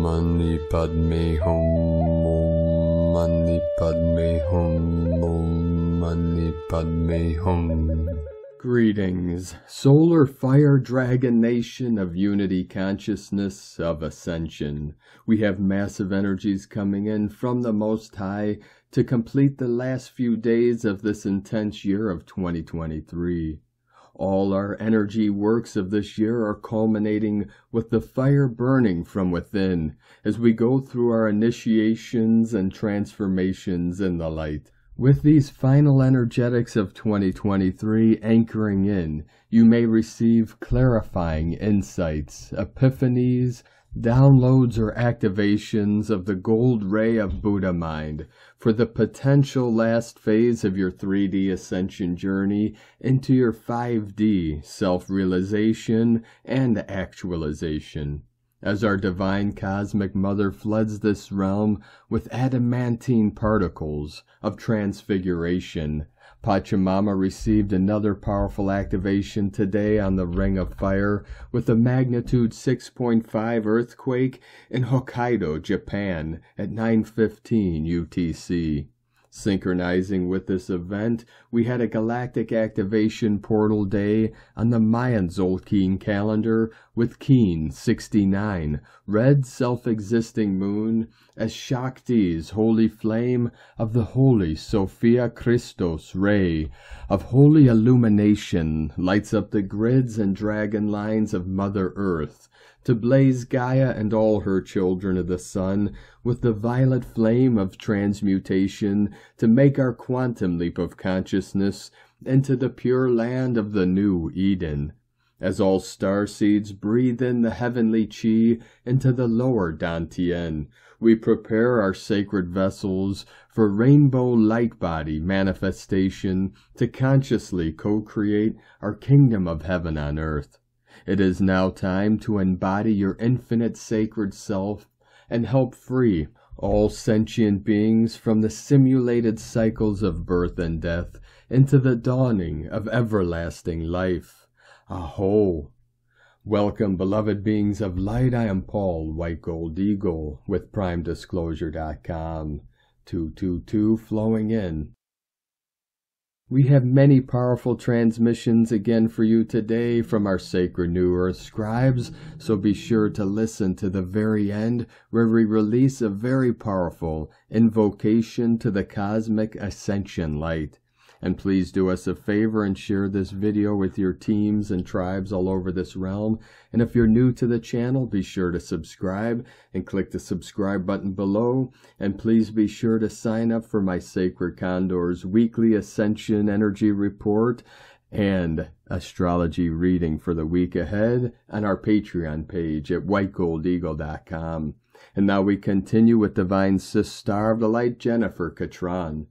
Mani Padme Hum, Om Mani Padme Hum, Om Mani Padme Hum. Greetings, Solar Fire Dragon Nation of Unity Consciousness of Ascension. We have massive energies coming in from the Most High to complete the last few days of this intense year of 2023. All our energy works of this year are culminating with the fire burning from within as we go through our initiations and transformations in the light. With these final energetics of 2023 anchoring in, you may receive clarifying insights, epiphanies, downloads or activations of the gold ray of Buddha mind for the potential last phase of your 3D ascension journey into your 5D self-realization and actualization. As our divine cosmic mother floods this realm with adamantine particles of transfiguration, Pachamama received another powerful activation today on the Ring of Fire with a magnitude 6.5 earthquake in Hokkaido, Japan at 9:15 UTC. Synchronizing with this event, we had a galactic activation portal day on the Mayan Zolkeen calendar with Keen 69, red self-existing moon, as Shakti's holy flame of the holy Sophia Christos ray of holy illumination lights up the grids and dragon lines of Mother Earth, to blaze Gaia and all her children of the sun with the violet flame of transmutation to make our quantum leap of consciousness into the pure land of the new Eden. As all star seeds breathe in the heavenly chi into the lower Dantian, we prepare our sacred vessels for rainbow light body manifestation to consciously co-create our kingdom of heaven on earth. It is now time to embody your infinite sacred self and help free all sentient beings from the simulated cycles of birth and death into the dawning of everlasting life. Aho! Welcome, beloved beings of light. I am Paul, White Gold Eagle, with PrimeDisclosure.com. 222 flowing in. We have many powerful transmissions again for you today from our sacred New Earth scribes, so be sure to listen to the very end where we release a very powerful invocation to the cosmic ascension light. And please do us a favor and share this video with your teams and tribes all over this realm. And if you're new to the channel, be sure to subscribe and click the subscribe button below. And please be sure to sign up for my Sacred Condor's weekly Ascension Energy Report and astrology reading for the week ahead on our Patreon page at whitegoldeagle.com. And now we continue with Divine Sis Star of the Light, Jennifer Catron.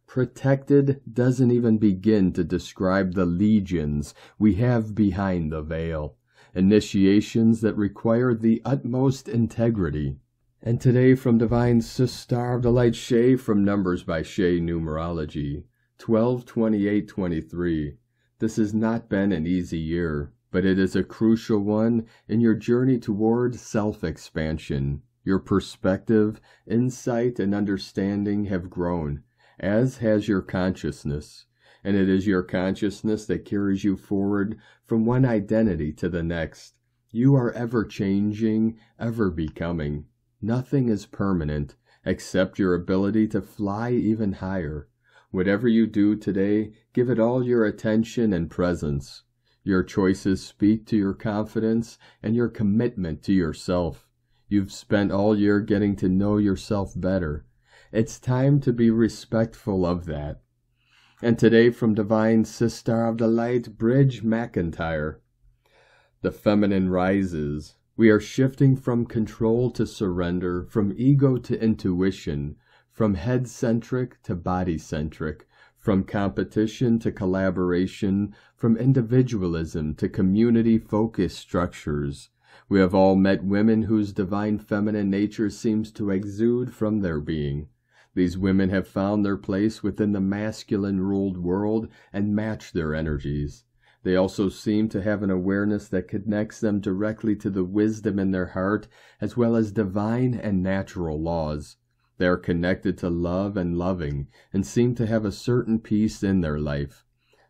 Protected doesn't even begin to describe the legions we have behind the veil, initiations that require the utmost integrity. And today from Divine Sis Star of the Light Shay from Numbers by Shay Numerology, 12/28/23. This has not been an easy year, but it is a crucial one in your journey toward self-expansion. Your perspective, insight, and understanding have grown, as has your consciousness, and it is your consciousness that carries you forward from one identity to the next. You are ever changing, ever becoming. Nothing is permanent, except your ability to fly even higher. Whatever you do today, give it all your attention and presence. Your choices speak to your confidence and your commitment to yourself. You've spent all year getting to know yourself better. It's time to be respectful of that. And today from Divine Sister of the Light, Bridge McIntyre. The feminine rises. We are shifting from control to surrender, from ego to intuition, from head-centric to body-centric, from competition to collaboration, from individualism to community-focused structures. We have all met women whose divine feminine nature seems to exude from their being. These women have found their place within the masculine-ruled world and match their energies. They also seem to have an awareness that connects them directly to the wisdom in their heart, as well as divine and natural laws. They are connected to love and loving, and seem to have a certain peace in their life.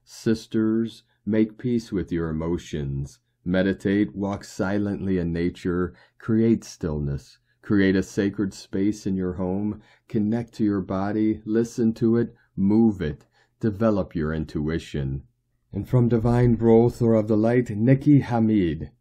Sisters, make peace with your emotions. Meditate, walk silently in nature, create stillness. Create a sacred space in your home, connect to your body, listen to it, move it, develop your intuition. And from Divine Growth or of the Light, Nikki Hamid,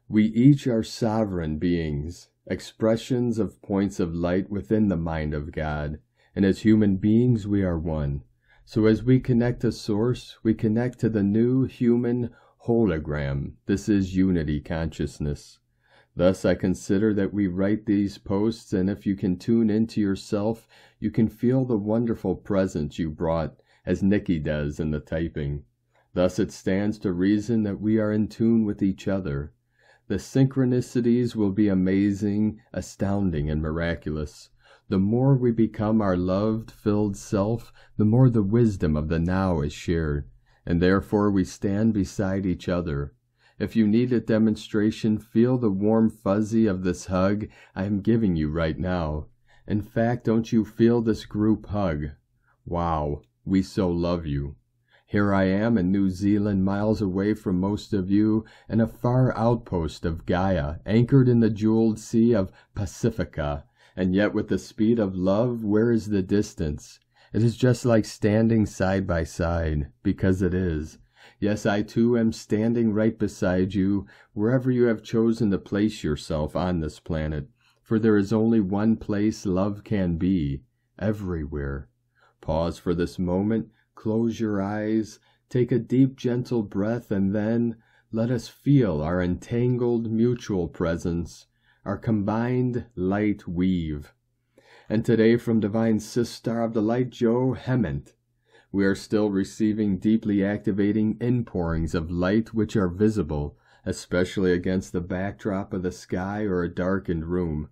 we each are sovereign beings, expressions of points of light within the mind of God, and as human beings we are one. So as we connect to Source, we connect to the new human hologram. This is unity consciousness. Thus I consider that we write these posts, and if you can tune into yourself, you can feel the wonderful presence you brought, as Nikki does in the typing. Thus it stands to reason that we are in tune with each other. The synchronicities will be amazing, astounding, and miraculous. The more we become our love-filled self, the more the wisdom of the now is shared, and therefore we stand beside each other. If you need a demonstration, feel the warm fuzzy of this hug I am giving you right now. In fact, don't you feel this group hug? Wow, we so love you. Here I am in New Zealand, miles away from most of you, in a far outpost of Gaia, anchored in the jeweled sea of Pacifica, and yet with the speed of love, where is the distance? It is just like standing side by side, because it is. Yes, I too am standing right beside you, wherever you have chosen to place yourself on this planet, for there is only one place love can be, everywhere. Pause for this moment, close your eyes, take a deep gentle breath, and then let us feel our entangled mutual presence, our combined light weave. And today from Divine Sister of the Light, Joe Hement, we are still receiving deeply activating inpourings of light which are visible, especially against the backdrop of the sky or a darkened room.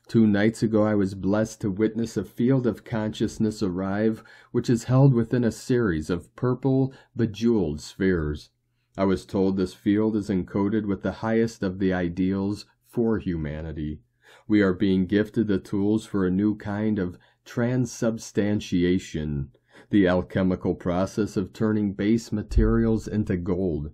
2 nights ago I was blessed to witness a field of consciousness arrive, which is held within a series of purple, bejeweled spheres. I was told this field is encoded with the highest of the ideals for humanity. We are being gifted the tools for a new kind of transubstantiation, the alchemical process of turning base materials into gold.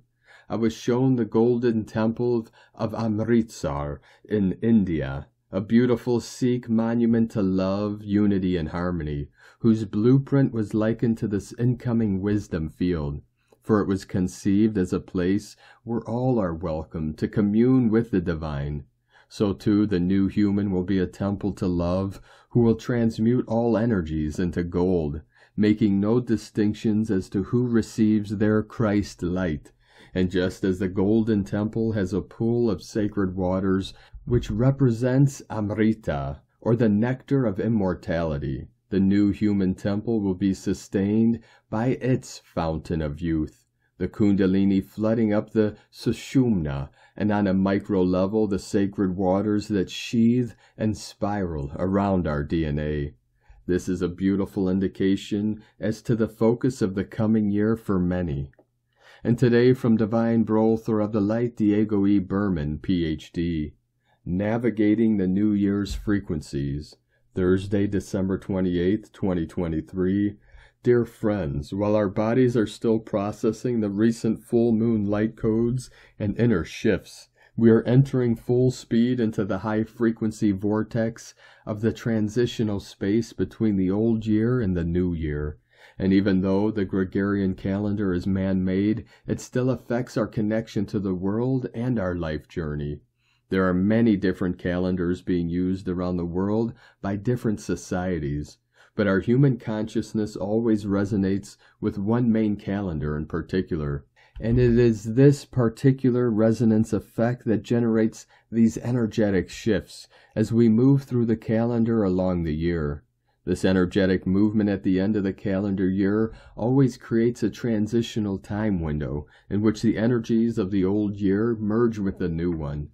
I was shown the golden temple of Amritsar in India, a beautiful Sikh monument to love, unity, and harmony, whose blueprint was likened to this incoming wisdom field, for it was conceived as a place where all are welcome to commune with the divine. So too the new human will be a temple to love, who will transmute all energies into gold, making no distinctions as to who receives their Christ light. And just as the golden temple has a pool of sacred waters, which represents Amrita, or the nectar of immortality, the new human temple will be sustained by its fountain of youth, the Kundalini flooding up the Sushumna, and on a micro level the sacred waters that sheathe and spiral around our DNA. This is a beautiful indication as to the focus of the coming year for many. And today from Divine Growth or of the Light, Diego E. Berman, Ph.D., Navigating the New Year's Frequencies, Thursday, December 28th, 2023. Dear friends, while our bodies are still processing the recent full moon light codes and inner shifts, we are entering full speed into the high-frequency vortex of the transitional space between the old year and the new year. And even though the Gregorian calendar is man-made, it still affects our connection to the world and our life journey. There are many different calendars being used around the world by different societies, but our human consciousness always resonates with one main calendar in particular. And it is this particular resonance effect that generates these energetic shifts as we move through the calendar along the year. This energetic movement at the end of the calendar year always creates a transitional time window in which the energies of the old year merge with the new one.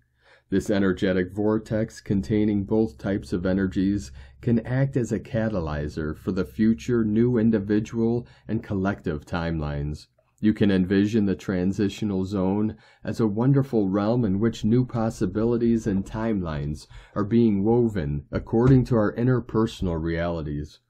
This energetic vortex, containing both types of energies, can act as a catalyzer for the future new individual and collective timelines. You can envision the transitional zone as a wonderful realm in which new possibilities and timelines are being woven according to our interpersonal realities.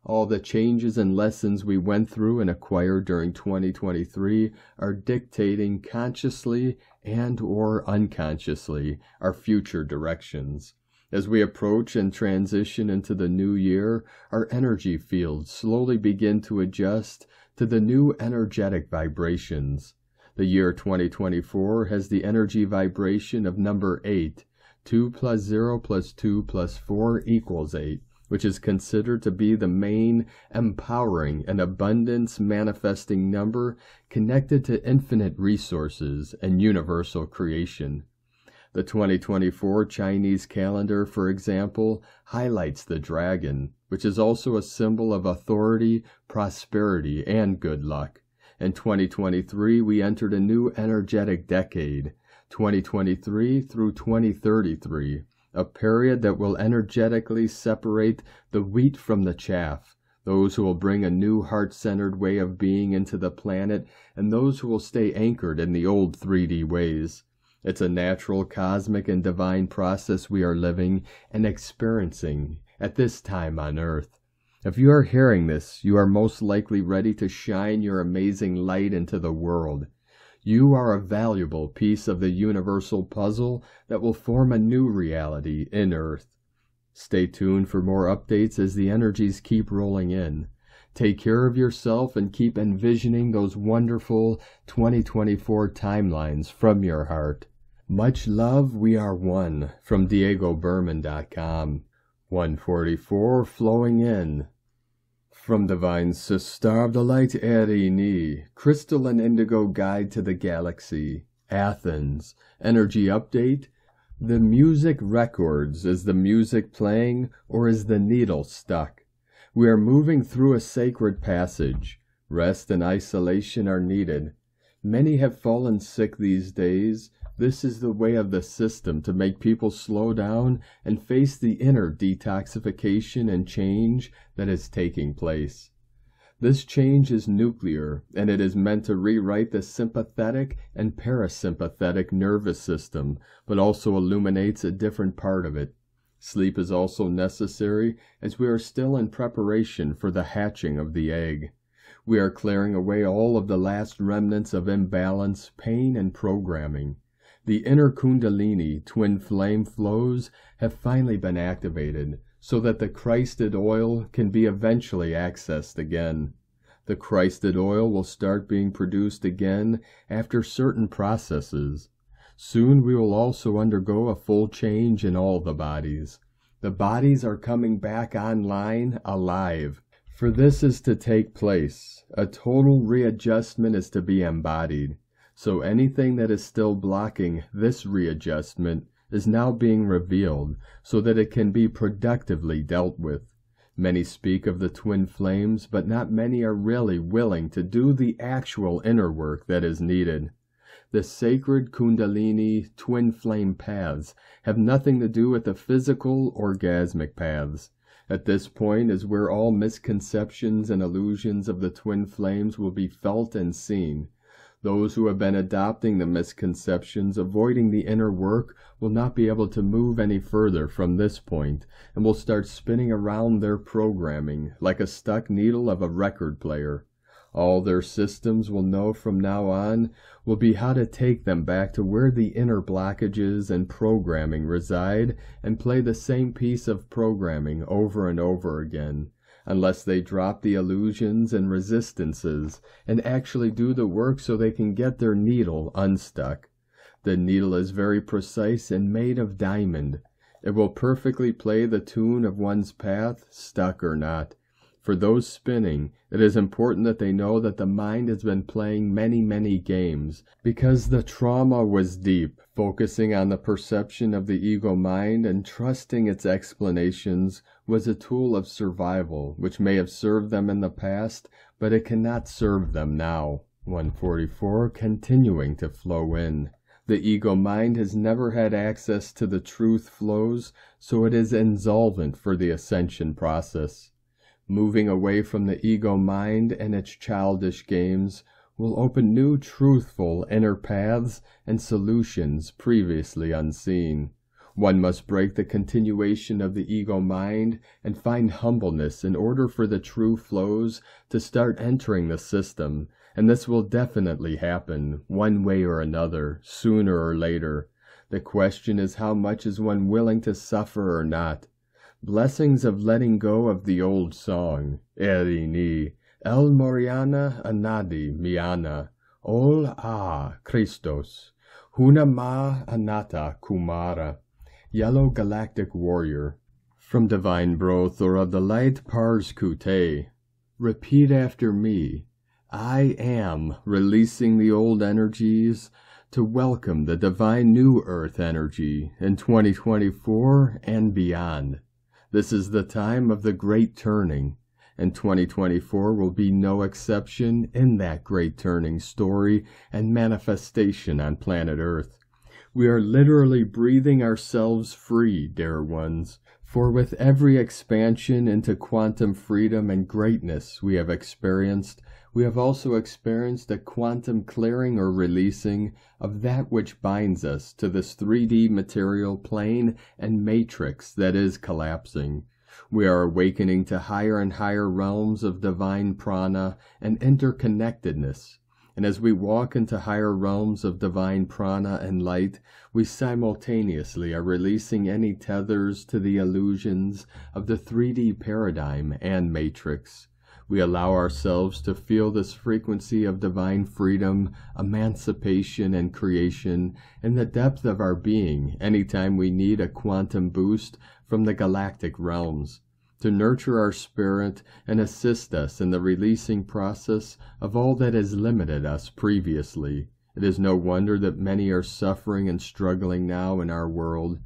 All the changes and lessons we went through and acquired during 2023 are dictating consciously and or unconsciously our future directions. As we approach and transition into the new year, our energy fields slowly begin to adjust to the new energetic vibrations. The year 2024 has the energy vibration of number 8. 2 plus 0 plus 2 plus 4 equals 8. Which is considered to be the main, empowering, and abundance manifesting number connected to infinite resources and universal creation. The 2024 Chinese calendar, for example, highlights the dragon, which is also a symbol of authority, prosperity, and good luck. In 2023, we entered a new energetic decade, 2023 through 2033. A period that will energetically separate the wheat from the chaff, those who will bring a new heart-centered way of being into the planet, and those who will stay anchored in the old 3D ways. It's a natural, cosmic, and divine process we are living and experiencing at this time on Earth. If you are hearing this, you are most likely ready to shine your amazing light into the world. You are a valuable piece of the universal puzzle that will form a new reality in Earth. Stay tuned for more updates as the energies keep rolling in. Take care of yourself and keep envisioning those wonderful 2024 timelines from your heart. Much love, we are one, from DiegoBerman.com. 144 flowing in. From Divine Sister of the Light Parini, Crystal and Indigo Guide to the Galaxy, Athens, Energy Update. The music records. Is the music playing or is the needle stuck? We are moving through a sacred passage. Rest and isolation are needed. Many have fallen sick these days. This is the way of the system to make people slow down and face the inner detoxification and change that is taking place. This change is nuclear, and it is meant to rewrite the sympathetic and parasympathetic nervous system, but also illuminates a different part of it. Sleep is also necessary, as we are still in preparation for the hatching of the egg. We are clearing away all of the last remnants of imbalance, pain, and programming. The inner Kundalini twin flame flows have finally been activated so that the Christed oil can be eventually accessed again. The Christed oil will start being produced again after certain processes. Soon we will also undergo a full change in all the bodies. The bodies are coming back online alive. For this is to take place, a total readjustment is to be embodied. So anything that is still blocking this readjustment is now being revealed so that it can be productively dealt with. Many speak of the twin flames, but not many are really willing to do the actual inner work that is needed. The sacred Kundalini twin flame paths have nothing to do with the physical orgasmic paths. At this point is where all misconceptions and illusions of the twin flames will be felt and seen. Those who have been adopting the misconceptions, avoiding the inner work, will not be able to move any further from this point, and will start spinning around their programming like a stuck needle of a record player. All their systems will know from now on will be how to take them back to where the inner blockages and programming reside and play the same piece of programming over and over again. Unless they drop the illusions and resistances and actually do the work so they can get their needle unstuck. The needle is very precise and made of diamond. It will perfectly play the tune of one's path, stuck or not. For those spinning, it is important that they know that the mind has been playing many games, because the trauma was deep, focusing on the perception of the ego mind and trusting its explanations was a tool of survival, which may have served them in the past, but it cannot serve them now. 144 continuing to flow in. The ego mind has never had access to the truth flows, so it is insolvent for the ascension process. Moving away from the ego mind and its childish games, will open new truthful inner paths and solutions previously unseen. One must break the continuation of the ego mind and find humbleness in order for the true flows to start entering the system, and this will definitely happen, one way or another, sooner or later. The question is, how much is one willing to suffer or not? Blessings of letting go of the old song, Parini L Moriana Anadi Miana, Ol A Christos, Huna Ma Anata Kumara. Yellow Galactic Warrior. From Divine Broth or of the Light Pars Kute. Repeat after me. I am releasing the old energies to welcome the divine new earth energy in 2024 and beyond. This is the time of the great turning, and 2024 will be no exception in that great turning story and manifestation on planet Earth. We are literally breathing ourselves free, dear ones, for with every expansion into quantum freedom and greatness we have experienced, we have also experienced a quantum clearing or releasing of that which binds us to this 3D material plane and matrix that is collapsing. We are awakening to higher and higher realms of divine prana and interconnectedness. And as we walk into higher realms of divine prana and light, we simultaneously are releasing any tethers to the illusions of the 3D paradigm and matrix. We allow ourselves to feel this frequency of divine freedom, emancipation, and creation in the depth of our being anytime we need a quantum boost from the galactic realms, to nurture our spirit and assist us in the releasing process of all that has limited us previously. It is no wonder that many are suffering and struggling now in our world.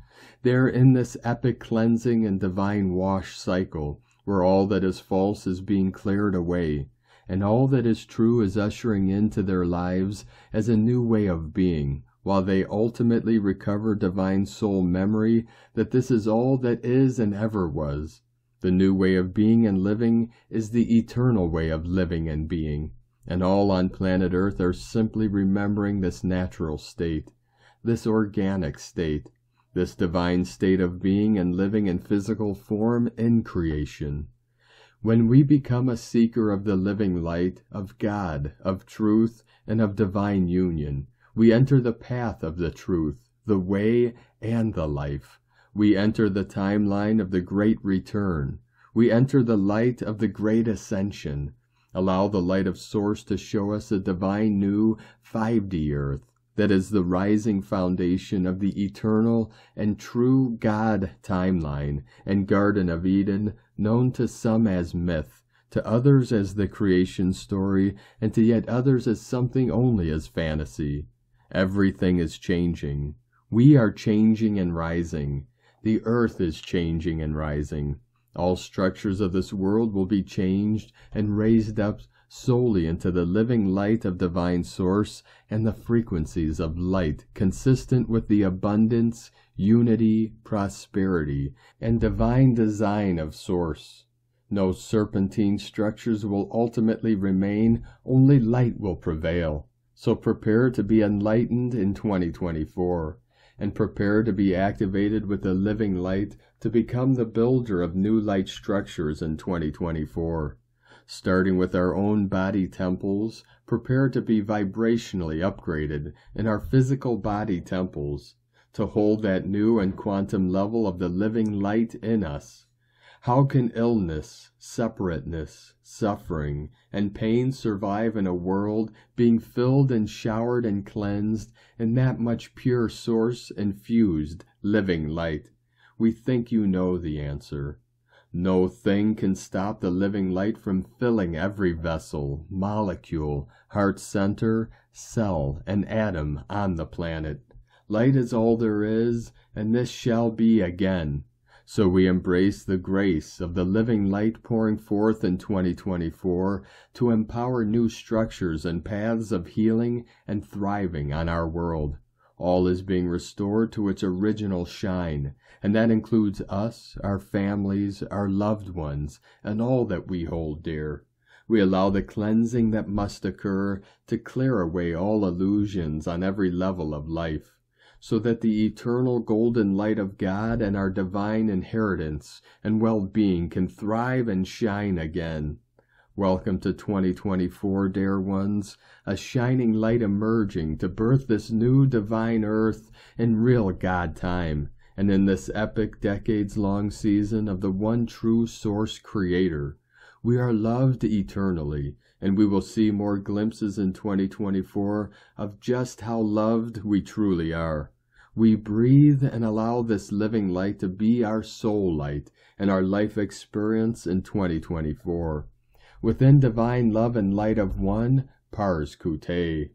They are in this epic cleansing and divine wash cycle, where all that is false is being cleared away, and all that is true is ushering into their lives as a new way of being, while they ultimately recover divine soul memory that this is all that is and ever was. The new way of being and living is the eternal way of living and being, and all on planet Earth are simply remembering this natural state, this organic state, this divine state of being and living in physical form in creation. When we become a seeker of the living light, of God, of truth, and of divine union, we enter the path of the truth, the way, and the life. We enter the timeline of the great return. We enter the light of the great ascension. Allow the light of Source to show us a divine new 5D earth that is the rising foundation of the eternal and true God timeline and Garden of Eden, known to some as myth, to others as the creation story, and to yet others as something only as fantasy. Everything is changing. We are changing and rising. The earth is changing and rising. All structures of this world will be changed and raised up solely into the living light of divine Source and the frequencies of light consistent with the abundance, unity, prosperity, and divine design of Source. No serpentine structures will ultimately remain, only light will prevail. So prepare to be enlightened in 2024, and prepare to be activated with the living light to become the builder of new light structures in 2024. Starting with our own body temples, prepare to be vibrationally upgraded in our physical body temples, to hold that new and quantum level of the living light in us. How can illness, separateness, suffering, and pain survive in a world being filled and showered and cleansed in that much pure Source-infused living light? We think you know the answer. No thing can stop the living light from filling every vessel, molecule, heart center, cell, and atom on the planet. Light is all there is, and this shall be again. So we embrace the grace of the living light pouring forth in 2024 to empower new structures and paths of healing and thriving on our world. All is being restored to its original shine, and that includes us, our families, our loved ones, and all that we hold dear. We allow the cleansing that must occur to clear away all illusions on every level of life, so that the eternal golden light of God and our divine inheritance and well-being can thrive and shine again. Welcome to 2024, dear ones, a shining light emerging to birth this new divine earth in real God time, and in this epic decades-long season of the one true source creator. We are loved eternally, and we will see more glimpses in 2024 of just how loved we truly are. We breathe and allow this living light to be our soul light and our life experience in 2024. Within divine love and light of one, Pars Kute.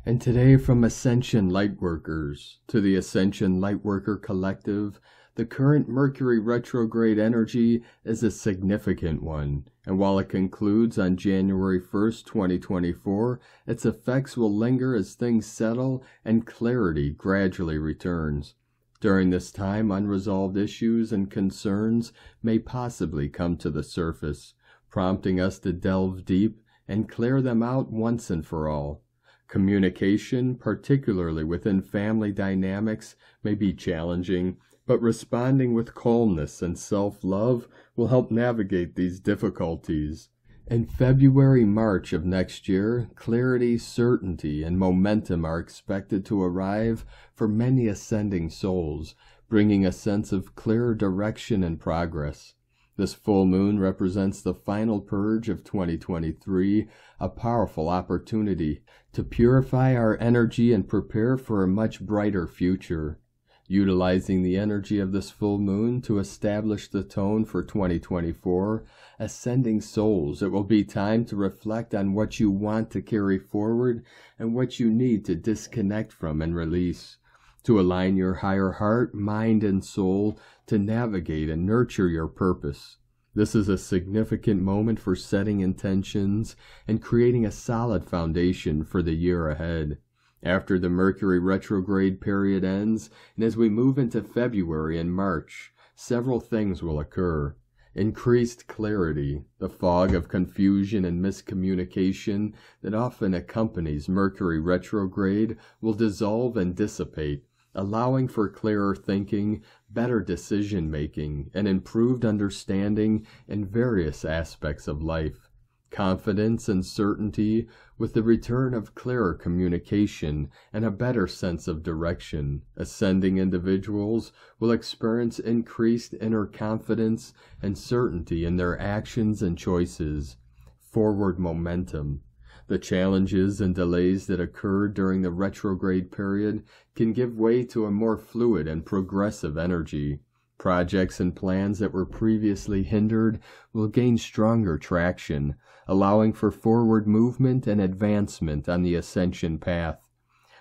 And today, from Ascension Lightworkers to the Ascension Lightworker Collective, the current Mercury retrograde energy is a significant one, and while it concludes on January 1st, 2024, its effects will linger as things settle and clarity gradually returns. During this time, unresolved issues and concerns may possibly come to the surface, prompting us to delve deep and clear them out once and for all. Communication, particularly within family dynamics, may be challenging, but responding with calmness and self-love will help navigate these difficulties. In February-March of next year, clarity, certainty, and momentum are expected to arrive for many ascending souls, bringing a sense of clear direction and progress. This full moon represents the final purge of 2023, a powerful opportunity to purify our energy and prepare for a much brighter future. Utilizing the energy of this full moon to establish the tone for 2024, ascending souls, it will be time to reflect on what you want to carry forward and what you need to disconnect from and release, to align your higher heart, mind, and soul to navigate and nurture your purpose. This is a significant moment for setting intentions and creating a solid foundation for the year ahead. After the Mercury retrograde period ends, and as we move into February and March, several things will occur. Increased clarity, the fog of confusion and miscommunication that often accompanies Mercury retrograde, will dissolve and dissipate, allowing for clearer thinking, better decision-making, and improved understanding in various aspects of life. Confidence and certainty with the return of clearer communication and a better sense of direction. Ascending individuals will experience increased inner confidence and certainty in their actions and choices. Forward momentum. The challenges and delays that occurred during the retrograde period can give way to a more fluid and progressive energy. Projects and plans that were previously hindered will gain stronger traction, allowing for forward movement and advancement on the ascension path.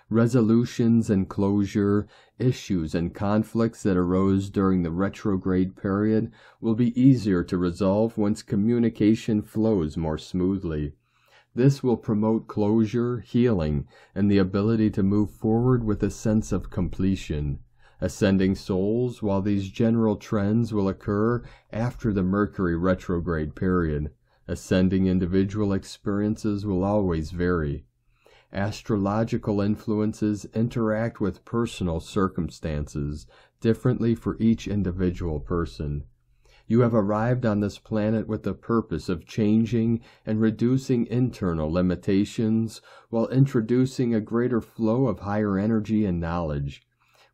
Resolutions and closure, issues and conflicts that arose during the retrograde period will be easier to resolve once communication flows more smoothly. This will promote closure, healing, and the ability to move forward with a sense of completion. Ascending souls, while these general trends will occur after the Mercury retrograde period, ascending individual experiences will always vary. Astrological influences interact with personal circumstances differently for each individual person. You have arrived on this planet with the purpose of changing and reducing internal limitations while introducing a greater flow of higher energy and knowledge.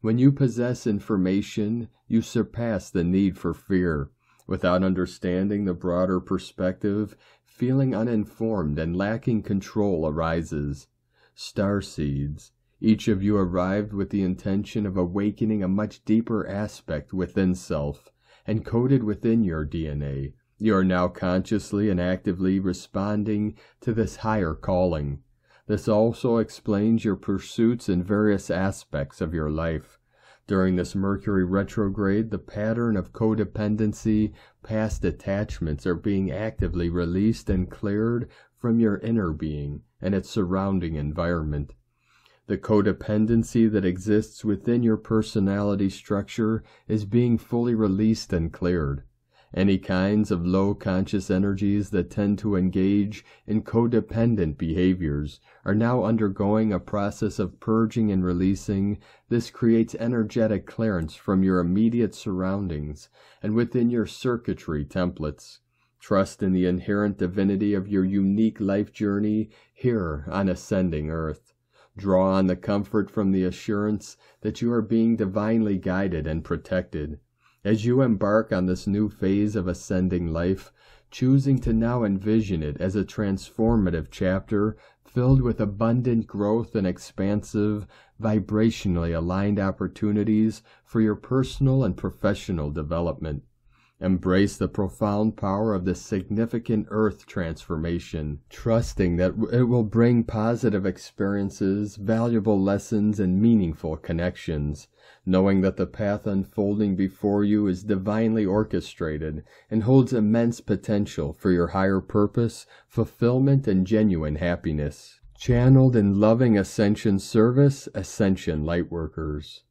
When you possess information, you surpass the need for fear. Without understanding the broader perspective, feeling uninformed and lacking control arises. Starseeds. Each of you arrived with the intention of awakening a much deeper aspect within self, encoded within your DNA. You are now consciously and actively responding to this higher calling. This also explains your pursuits in various aspects of your life. During this Mercury retrograde, the pattern of codependency, past attachments are being actively released and cleared from your inner being and its surrounding environment. The codependency that exists within your personality structure is being fully released and cleared. Any kinds of low conscious energies that tend to engage in codependent behaviors are now undergoing a process of purging and releasing. This creates energetic clearance from your immediate surroundings and within your circuitry templates. Trust in the inherent divinity of your unique life journey here on ascending Earth. Draw on the comfort from the assurance that you are being divinely guided and protected. As you embark on this new phase of ascending life, choosing to now envision it as a transformative chapter filled with abundant growth and expansive, vibrationally aligned opportunities for your personal and professional development. Embrace the profound power of this significant earth transformation, trusting that it will bring positive experiences, valuable lessons, and meaningful connections, knowing that the path unfolding before you is divinely orchestrated and holds immense potential for your higher purpose, fulfillment, and genuine happiness. Channeled in loving ascension service, Ascension Lightworkers.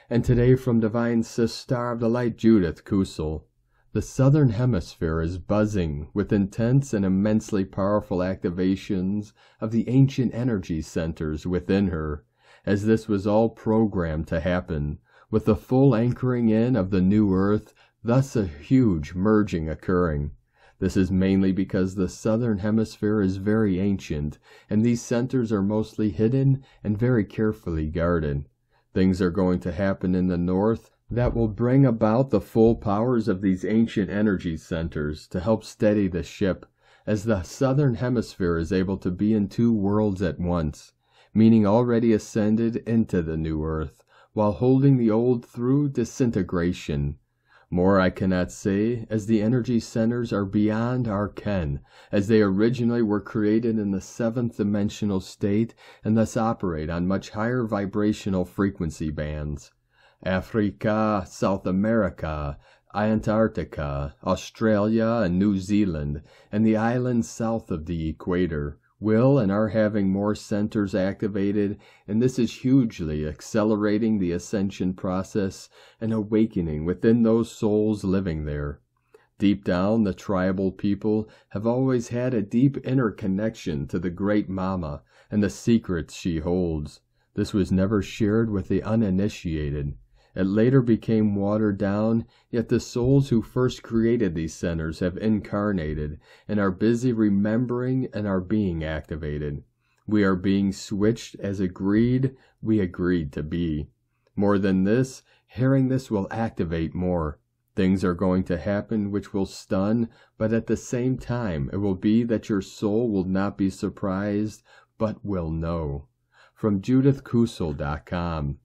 And today from Divine Sister of the Light Judith Kusel. The Southern Hemisphere is buzzing with intense and immensely powerful activations of the ancient energy centers within her, as this was all programmed to happen, with the full anchoring in of the new Earth, thus a huge merging occurring. This is mainly because the Southern Hemisphere is very ancient, and these centers are mostly hidden and very carefully guarded. Things are going to happen in the North that will bring about the full powers of these ancient energy centers to help steady the ship, as the Southern Hemisphere is able to be in two worlds at once, meaning already ascended into the new Earth, while holding the old through disintegration. More I cannot say, as the energy centers are beyond our ken, as they originally were created in the seventh dimensional state and thus operate on much higher vibrational frequency bands. Africa, South America, Antarctica, Australia, and New Zealand, and the islands south of the equator will and are having more centers activated, and this is hugely accelerating the ascension process and awakening within those souls living there. Deep down, the tribal people have always had a deep inner connection to the Great Mama and the secrets she holds. This was never shared with the uninitiated. It later became watered down, yet the souls who first created these centers have incarnated and are busy remembering and are being activated. We are being switched as we agreed to be. More than this, hearing this will activate more. Things are going to happen which will stun, but at the same time it will be that your soul will not be surprised, but will know. From JudithKusel.com.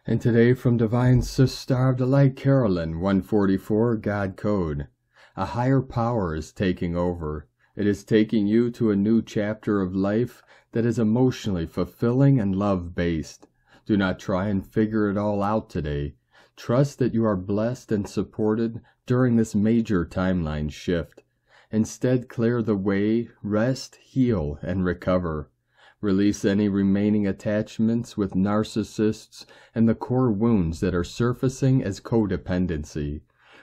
And today from Divine Sister of the Light Carolyn 144 God Code. A higher power is taking over. It is taking you to a new chapter of life that is emotionally fulfilling and love-based. Do not try and figure it all out today. Trust that you are blessed and supported during this major timeline shift. Instead, clear the way, rest, heal, and recover. Release any remaining attachments with narcissists and the core wounds that are surfacing as codependency.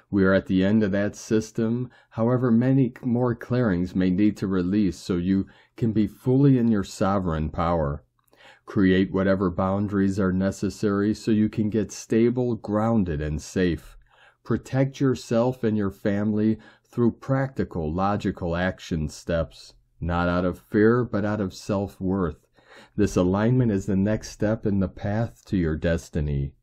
We are at the end of that system, however many more clearings may need to release so you can be fully in your sovereign power. Create whatever boundaries are necessary so you can get stable, grounded, and safe. Protect yourself and your family through practical, logical action steps. Not out of fear, but out of self-worth. This alignment is the next step in the path to your destiny.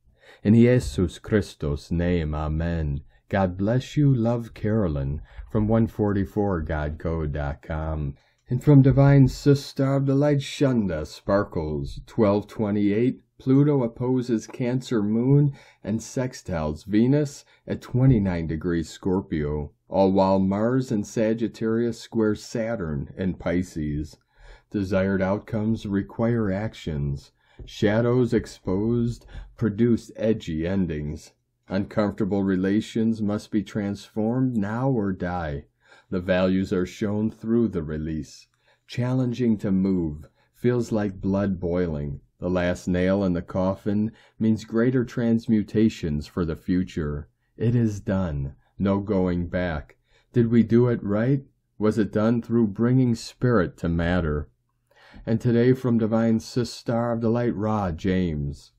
In Jesus Christos' name, Amen. God bless you, love Carolyn, from 144godcode.com. And from Divine Sister of the Light Shunda Sparkles, 1228, Pluto opposes Cancer Moon and sextiles Venus at 29 degrees Scorpio, all while Mars and Sagittarius square Saturn and Pisces. Desired outcomes require actions. Shadows exposed produce edgy endings. Uncomfortable relations must be transformed now or die. The values are shown through the release. Challenging to move, feels like blood boiling. The last nail in the coffin means greater transmutations for the future. It is done. No going back. Did we do it right? Was it done through bringing spirit to matter? And today from Divine Star of the Light Ra James.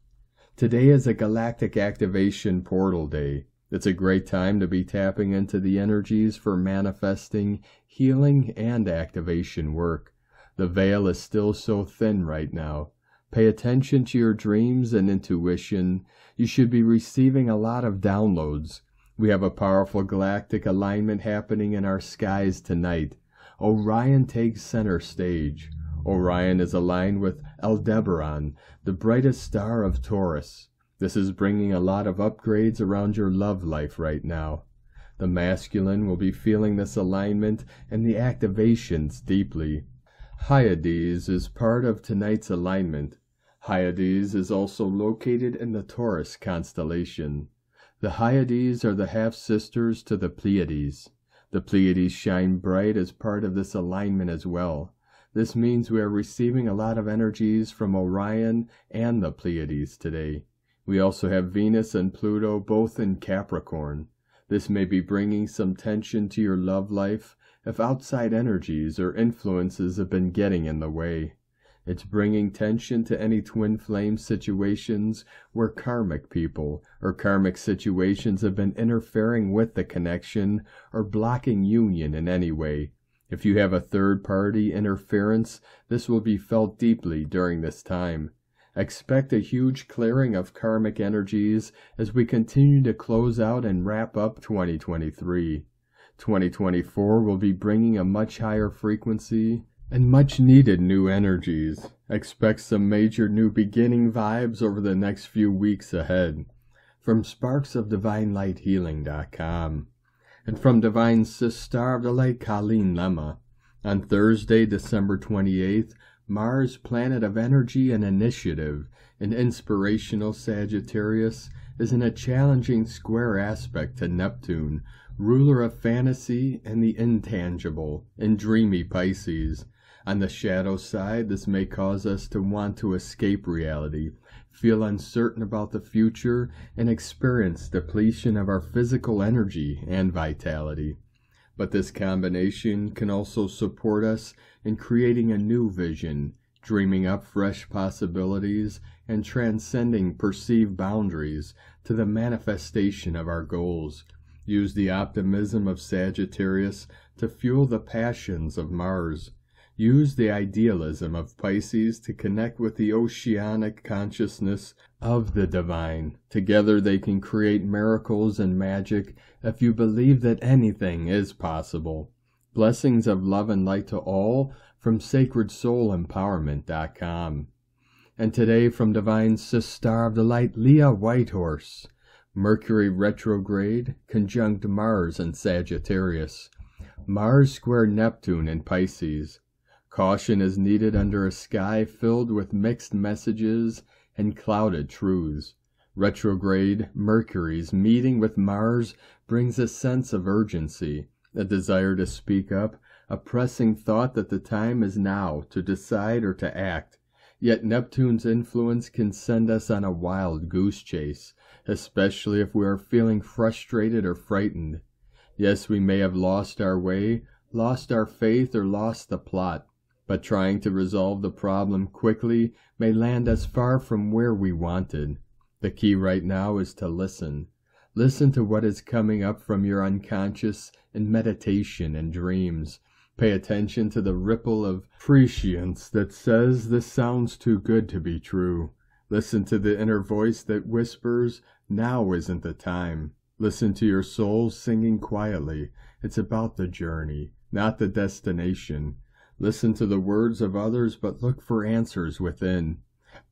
Today is a galactic activation portal day. It's a great time to be tapping into the energies for manifesting, healing, and activation work. The veil is still so thin right now. Pay attention to your dreams and intuition. You should be receiving a lot of downloads. We have a powerful galactic alignment happening in our skies tonight. Orion takes center stage. Orion is aligned with Aldebaran, the brightest star of Taurus. This is bringing a lot of upgrades around your love life right now. The masculine will be feeling this alignment and the activations deeply. Hyades is part of tonight's alignment. Hyades is also located in the Taurus constellation. The Hyades are the half-sisters to the Pleiades. The Pleiades shine bright as part of this alignment as well. This means we are receiving a lot of energies from Orion and the Pleiades today. We also have Venus and Pluto both in Capricorn. This may be bringing some tension to your love life if outside energies or influences have been getting in the way. It's bringing tension to any twin flame situations where karmic people or karmic situations have been interfering with the connection or blocking union in any way. If you have a third-party interference, this will be felt deeply during this time. Expect a huge clearing of karmic energies as we continue to close out and wrap up 2023. 2024 will be bringing a much higher frequency and much needed new energies. Expect some major new beginning vibes over the next few weeks ahead. From sparksofdivinelighthealing.com. And from Divine Star of the Light Collin Lemma. On Thursday, December 28th, Mars, planet of energy and initiative, an inspirational Sagittarius, is in a challenging square aspect to Neptune, ruler of fantasy and the intangible, and dreamy Pisces. On the shadow side, this may cause us to want to escape reality, feel uncertain about the future, and experience depletion of our physical energy and vitality. But this combination can also support us in creating a new vision, dreaming up fresh possibilities, and transcending perceived boundaries to the manifestation of our goals. Use the optimism of Sagittarius to fuel the passions of Mars. Use the idealism of Pisces to connect with the oceanic consciousness of the divine. Together they can create miracles and magic if you believe that anything is possible. Blessings of love and light to all from sacredsoulempowerment.com. And today from Divine Star of the Light, Leah Whitehorse. Mercury retrograde, conjunct Mars and Sagittarius. Mars square Neptune in Pisces. Caution is needed under a sky filled with mixed messages and clouded truths. Retrograde Mercury's meeting with Mars brings a sense of urgency, a desire to speak up, a pressing thought that the time is now to decide or to act. Yet Neptune's influence can send us on a wild goose chase, especially if we are feeling frustrated or frightened. Yes, we may have lost our way, lost our faith, or lost the plot. But trying to resolve the problem quickly may land us far from where we wanted. The key right now is to listen. Listen to what is coming up from your unconscious in meditation and dreams. Pay attention to the ripple of prescience that says this sounds too good to be true. Listen to the inner voice that whispers, now isn't the time. Listen to your soul singing quietly. It's about the journey, not the destination. Listen to the words of others, but look for answers within.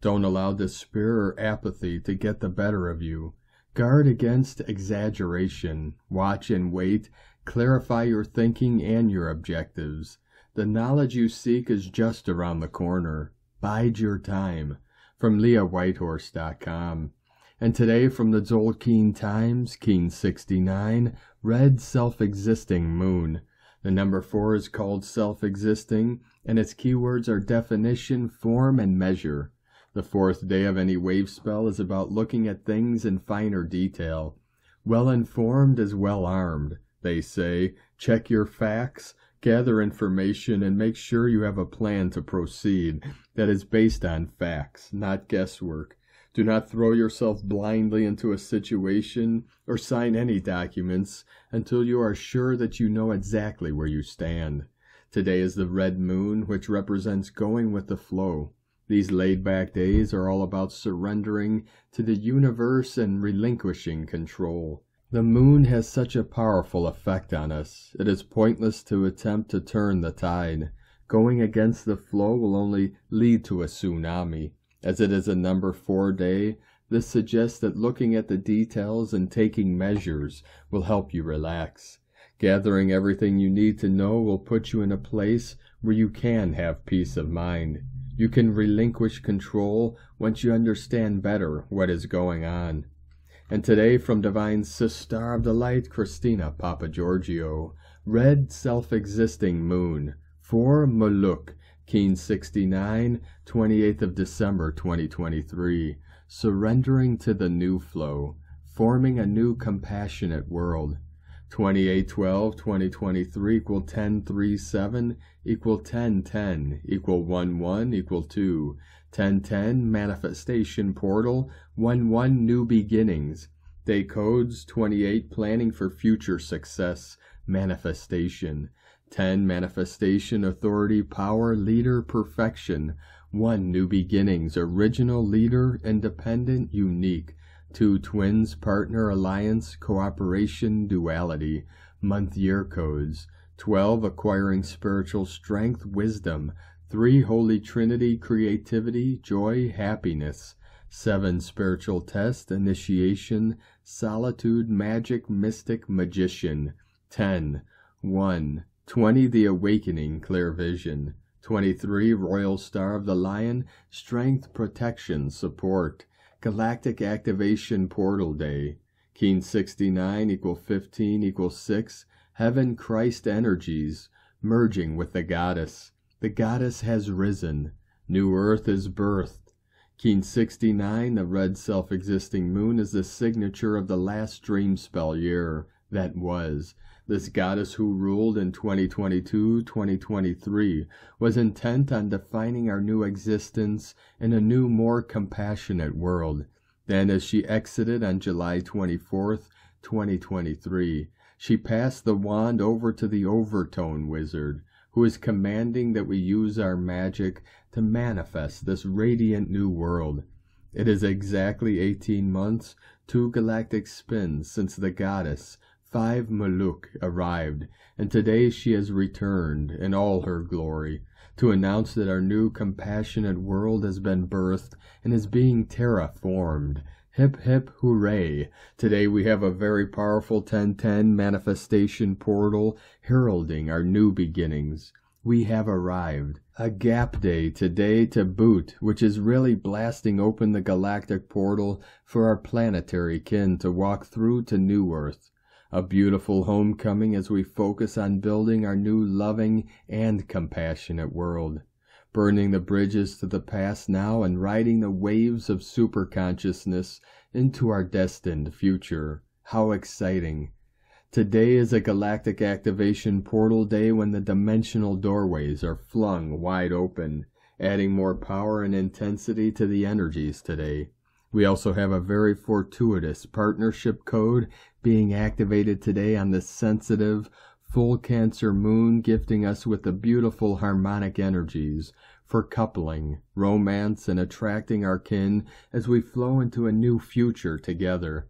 Don't allow despair or apathy to get the better of you. Guard against exaggeration. Watch and wait. Clarify your thinking and your objectives. The knowledge you seek is just around the corner. Bide your time. From LeahWhitehorse.com. And today from the Zolkeen Times, Keen 69, Red Self-Existing Moon. The number 4 is called self-existing, and its keywords are definition, form, and measure. The 4th day of any wave spell is about looking at things in finer detail. Well informed is well armed, they say. Check your facts, gather information, and make sure you have a plan to proceed that is based on facts, not guesswork. Do not throw yourself blindly into a situation or sign any documents until you are sure that you know exactly where you stand. Today is the red moon, which represents going with the flow. These laid-back days are all about surrendering to the universe and relinquishing control. The moon has such a powerful effect on us. It is pointless to attempt to turn the tide. Going against the flow will only lead to a tsunami. As it is a number 4 day, this suggests that looking at the details and taking measures will help you relax. Gathering everything you need to know will put you in a place where you can have peace of mind. You can relinquish control once you understand better what is going on. And today, from Divine Sister of the Light, Christina Papagiorgio, red self-existing moon, 4 Muluk, Keen 69, 28th of December 2023, surrendering to the new flow, forming a new compassionate world. 28/12/2023 equal 1037 equal 1010 equal 11 equal 2. 1010 manifestation portal 11 new beginnings. Day codes 28 planning for future success manifestation. 10 manifestation authority power leader perfection. 1 new beginnings original leader independent unique. 2 twins partner alliance cooperation duality. Month year codes 12 acquiring spiritual strength wisdom. 3 Holy Trinity creativity joy happiness. 7 spiritual test initiation solitude magic mystic magician. 10 1 20 the awakening clear vision. 23 royal star of the lion strength protection support. Galactic activation portal day. Keen 69 equal 15 equal 6 heaven Christ energies merging with the goddess. The goddess has risen. New earth is birthed. Keen 69, the red self-existing moon, is the signature of the last dream spell year that was. This goddess who ruled in 2022-2023 was intent on defining our new existence in a new, more compassionate world. Then as she exited on July 24th, 2023, she passed the wand over to the Overtone Wizard, who is commanding that we use our magic to manifest this radiant new world. It is exactly 18 months, 2 galactic spins since the goddess, 5 Muluk, arrived, and today she has returned in all her glory to announce that our new compassionate world has been birthed and is being terraformed. Hip hip hooray! Today we have a very powerful 1010 manifestation portal heralding our new beginnings. We have arrived. A gap day today to boot, which is really blasting open the galactic portal for our planetary kin to walk through to New Earth. A beautiful homecoming as we focus on building our new loving and compassionate world. Burning the bridges to the past now and riding the waves of superconsciousness into our destined future. How exciting! Today is a galactic activation portal day when the dimensional doorways are flung wide open, adding more power and intensity to the energies today. We also have a very fortuitous partnership code being activated today on this sensitive, full Cancer moon, gifting us with the beautiful harmonic energies for coupling, romance, and attracting our kin as we flow into a new future together.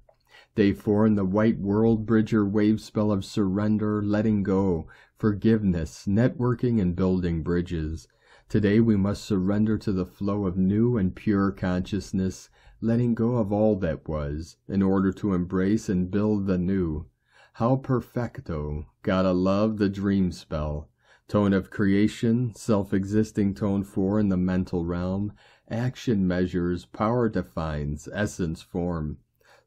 Day 4 in the White World Bridger wave spell of surrender, letting go, forgiveness, networking, and building bridges. Today we must surrender to the flow of new and pure consciousness, letting go of all that was, in order to embrace and build the new. How perfecto! Gotta love the dream spell. Tone of creation, self-existing tone 4 in the mental realm, action measures, power defines, essence form.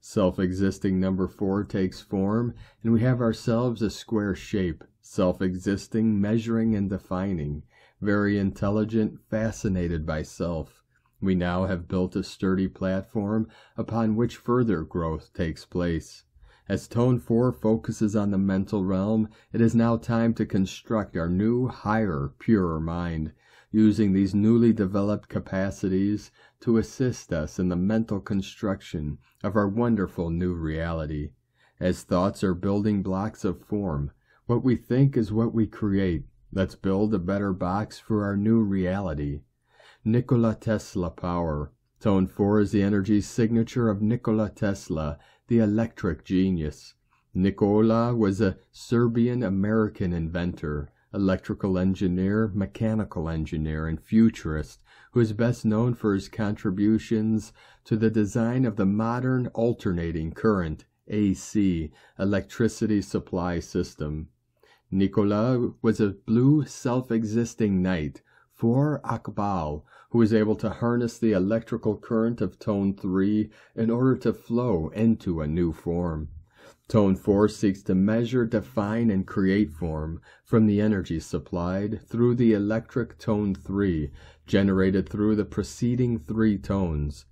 Self-existing number 4 takes form, and we have ourselves a square shape, self-existing, measuring and defining, very intelligent, fascinated by self. We now have built a sturdy platform upon which further growth takes place. As Tone 4 focuses on the mental realm, it is now time to construct our new, higher, purer mind, using these newly developed capacities to assist us in the mental construction of our wonderful new reality. As thoughts are building blocks of form, what we think is what we create. Let's build a better box for our new reality. Nikola Tesla power. Tone 4 is the energy signature of Nikola Tesla, the electric genius. Nikola was a Serbian-American inventor, electrical engineer, mechanical engineer, and futurist who is best known for his contributions to the design of the modern alternating current, AC, electricity supply system. Nikola was a blue self-existing knight, for Akbal, who was able to harness the electrical current of Tone 3 in order to flow into a new form. Tone 4 seeks to measure, define, and create form from the energy supplied through the electric Tone 3, generated through the preceding 3 tones.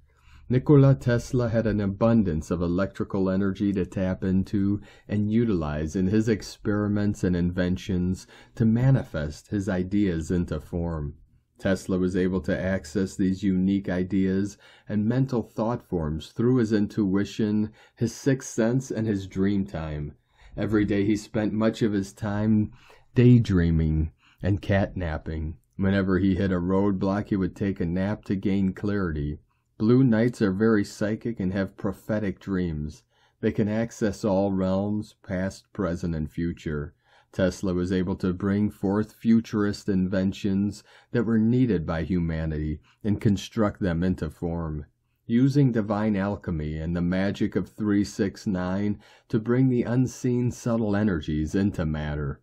Nikola Tesla had an abundance of electrical energy to tap into and utilize in his experiments and inventions to manifest his ideas into form. Tesla was able to access these unique ideas and mental thought forms through his intuition, his sixth sense, and his dream time. Every day he spent much of his time daydreaming and catnapping. Whenever he hit a roadblock, he would take a nap to gain clarity. Blue Knights are very psychic and have prophetic dreams. They can access all realms, past, present, and future. Tesla was able to bring forth futurist inventions that were needed by humanity and construct them into form, using divine alchemy and the magic of 369 to bring the unseen subtle energies into matter.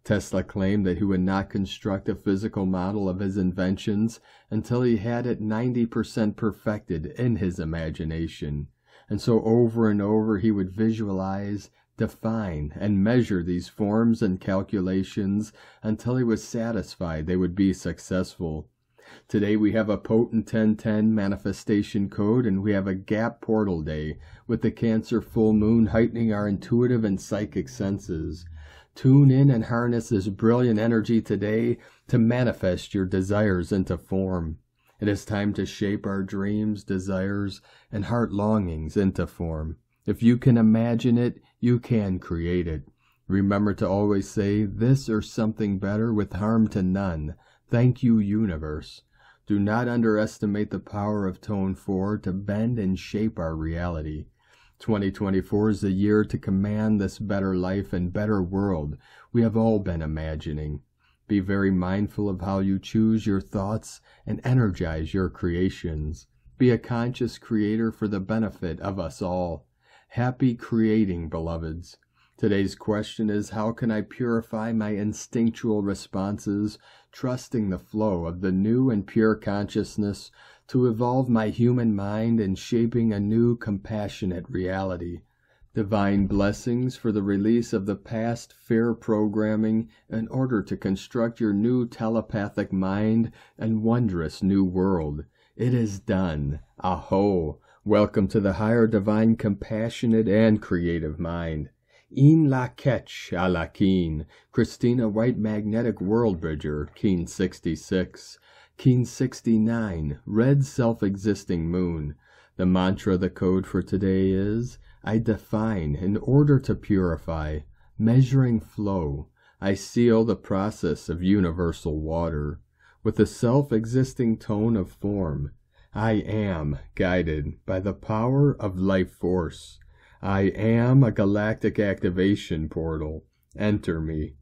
Tesla claimed that he would not construct a physical model of his inventions until he had it 90% perfected in his imagination, and so over and over he would visualize, define, and measure these forms and calculations until he was satisfied they would be successful. Today we have a potent 1010 manifestation code, and we have a gap portal day with the Cancer full moon heightening our intuitive and psychic senses. Tune in and harness this brilliant energy today to manifest your desires into form. It is time to shape our dreams, desires, and heart longings into form. If you can imagine it, you can create it. Remember to always say, this or something better with harm to none. Thank you, universe. Do not underestimate the power of Tone 4 to bend and shape our reality. 2024 is the year to command this better life and better world we have all been imagining. Be very mindful of how you choose your thoughts and energize your creations. Be a conscious creator for the benefit of us all. Happy creating, beloveds. Today's question is, how can I purify my instinctual responses, trusting the flow of the new and pure consciousness to evolve my human mind and shaping a new compassionate reality? Divine blessings for the release of the past fair programming in order to construct your new telepathic mind and wondrous new world. It is done. Aho! Welcome to the higher divine compassionate and creative mind. In la ketch a la keen, Christina White Magnetic World Bridger, Keen 66. Keen 69, Red Self-Existing Moon. The mantra, the code for today is, I define in order to purify, measuring flow. I seal the process of universal water. With a self-existing tone of form, I am guided by the power of life force. I am a galactic activation portal. Enter me.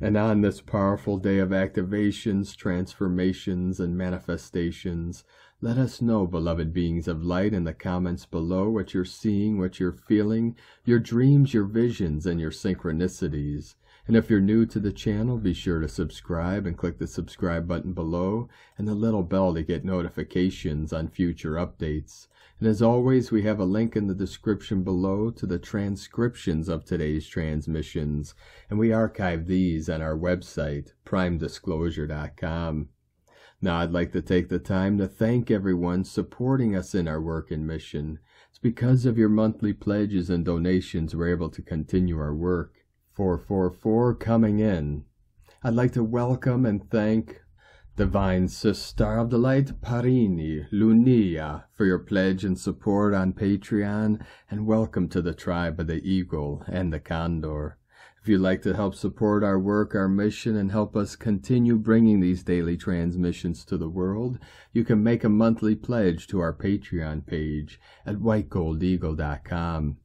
And on this powerful day of activations, transformations, and manifestations, let us know, beloved beings of light, in the comments below what you're seeing, what you're feeling, your dreams, your visions, and your synchronicities. And if you're new to the channel, be sure to subscribe and click the subscribe button below and the little bell to get notifications on future updates. And as always, we have a link in the description below to the transcriptions of today's transmissions, and we archive these on our website, primedisclosure.com. Now I'd like to take the time to thank everyone supporting us in our work and mission. It's because of your monthly pledges and donations we're able to continue our work. 444 coming in. I'd like to welcome and thank Divine Sister of the Light, Parini L for your pledge and support on Patreon, and welcome to the tribe of the Eagle and the Condor. If you'd like to help support our work, our mission, and help us continue bringing these daily transmissions to the world, you can make a monthly pledge to our Patreon page at whitegoldeagle.com.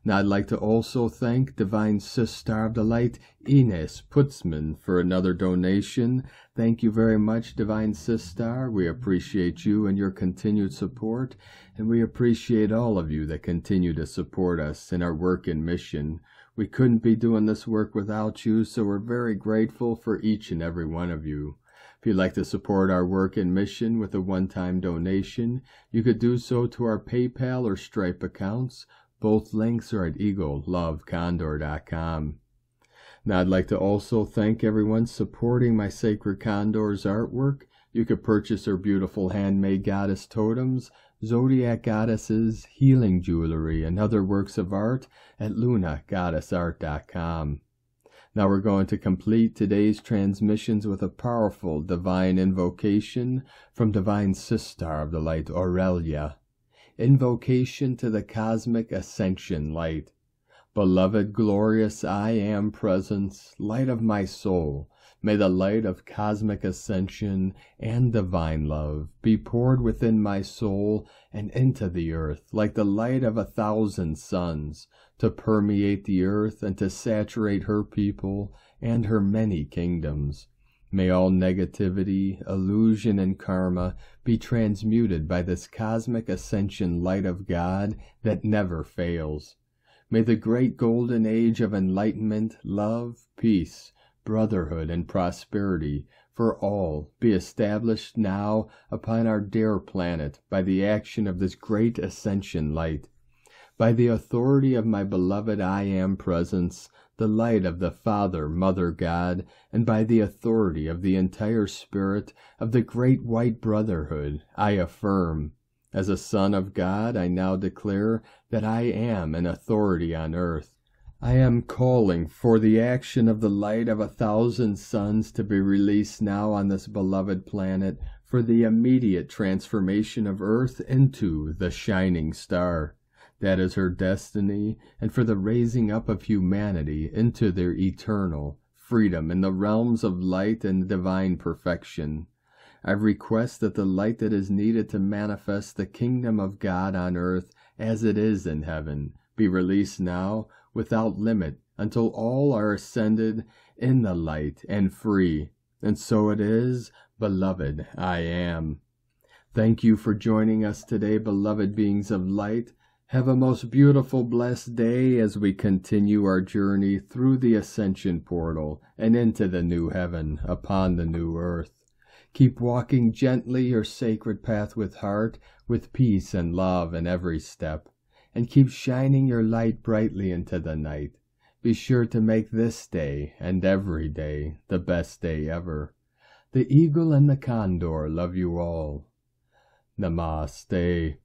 Now I'd like to also thank Divine Sister of the Light, Ines Putzman, for another donation. Thank you very much, Divine Sister. We appreciate you and your continued support, and we appreciate all of you that continue to support us in our work and mission. We couldn't be doing this work without you, so we're very grateful for each and every one of you. If you'd like to support our work and mission with a one-time donation, you could do so to our PayPal or Stripe accounts. Both links are at eaglelovecondor.com. Now I'd like to also thank everyone supporting my Sacred Condor's artwork. You could purchase her beautiful handmade goddess totems, zodiac goddesses, healing jewelry, and other works of art at lunagoddessart.com. Now we're going to complete today's transmissions with a powerful divine invocation from Divine Sister of the Light, Aurelia. Invocation to the Cosmic Ascension Light. Beloved, glorious I Am Presence, light of my soul, may the light of cosmic ascension and divine love be poured within my soul and into the earth like the light of 1,000 suns, to permeate the earth and to saturate her people and her many kingdoms. May all negativity, illusion, and karma be transmuted by this cosmic ascension light of God that never fails. May the great golden age of enlightenment, love, peace, brotherhood, and prosperity for all be established now upon our dear planet by the action of this great ascension light. By the authority of my beloved I Am Presence, the light of the Father, Mother God, and by the authority of the entire spirit of the great white brotherhood, I affirm, as a son of God, I now declare that I am an authority on earth. I am calling for the action of the light of 1,000 suns to be released now on this beloved planet for the immediate transformation of earth into the shining star. That is her destiny, and for the raising up of humanity into their eternal freedom in the realms of light and divine perfection. I request that the light that is needed to manifest the kingdom of God on earth as it is in heaven be released now without limit until all are ascended in the light and free. And so it is, beloved I am. Thank you for joining us today, beloved beings of light. Have a most beautiful, blessed day as we continue our journey through the ascension portal and into the new heaven upon the new earth. Keep walking gently your sacred path with heart, with peace and love in every step, and keep shining your light brightly into the night. Be sure to make this day and every day the best day ever. The Eagle and the Condor love you all. Namaste.